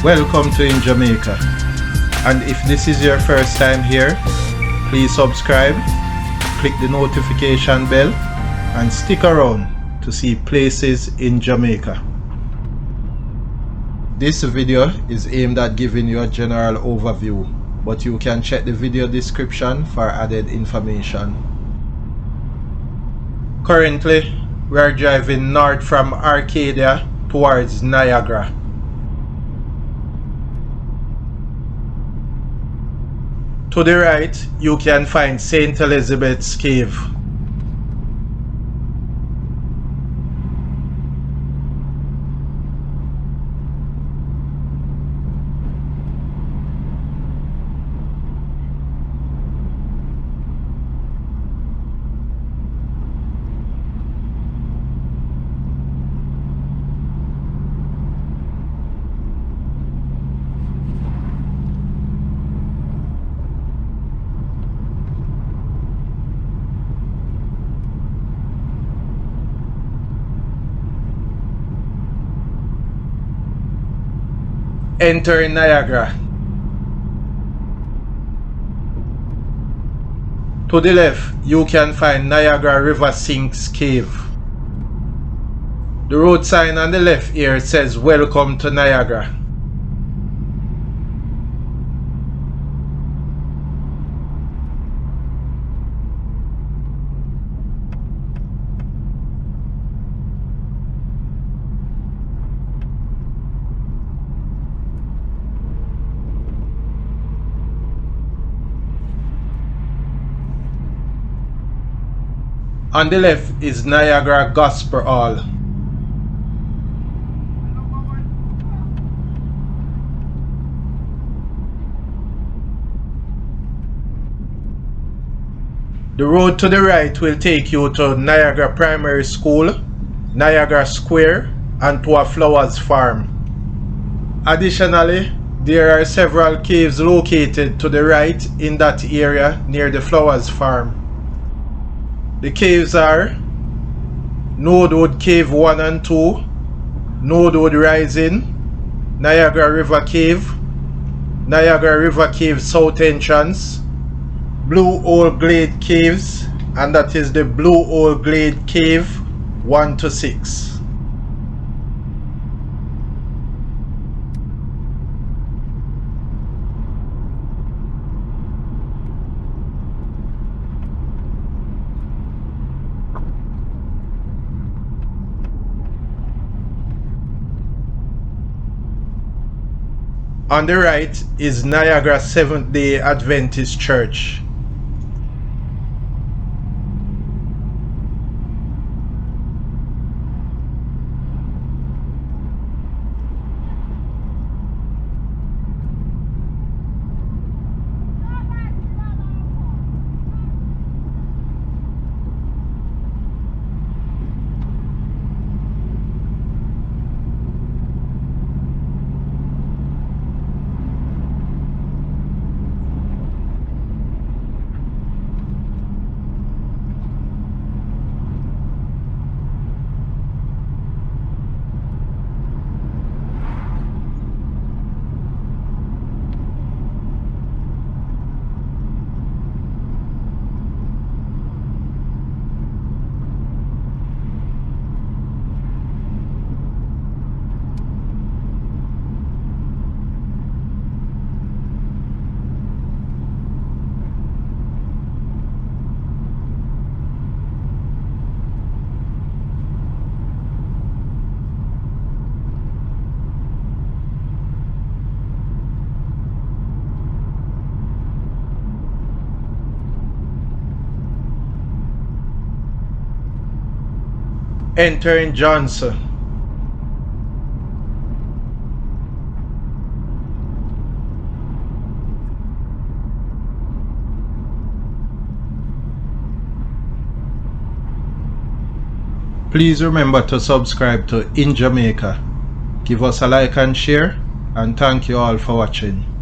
Welcome to In Jamaica, and if this is your first time here, please subscribe, click the notification bell and stick around to see places in Jamaica. This video is aimed at giving you a general overview, but you can check the video description for added information. Currently, we are driving north from Arcadia towards Niagara. To the right, you can find St. Elizabeth's Cave. Enter Niagara. To the left, you can find Niagara River Sinks Cave. The road sign on the left here says "Welcome to Niagara." On the left is Niagara Gospel Hall. The road to the right will take you to Niagara Primary School, Niagara Square, and to a flowers farm. Additionally, there are several caves located to the right in that area near the flowers farm. The caves are Nodewood Cave 1 and 2, Nodewood Rising, Niagara River Cave, Niagara River Cave South Entrance, Blue Hole Glade Caves, and that is the Blue Hole Glade Cave 1 to 6. On the right is Niagara Seventh-day Adventist Church. Entering Johnson. Please remember to subscribe to In Jamaica. Give us a like and share, and thank you all for watching.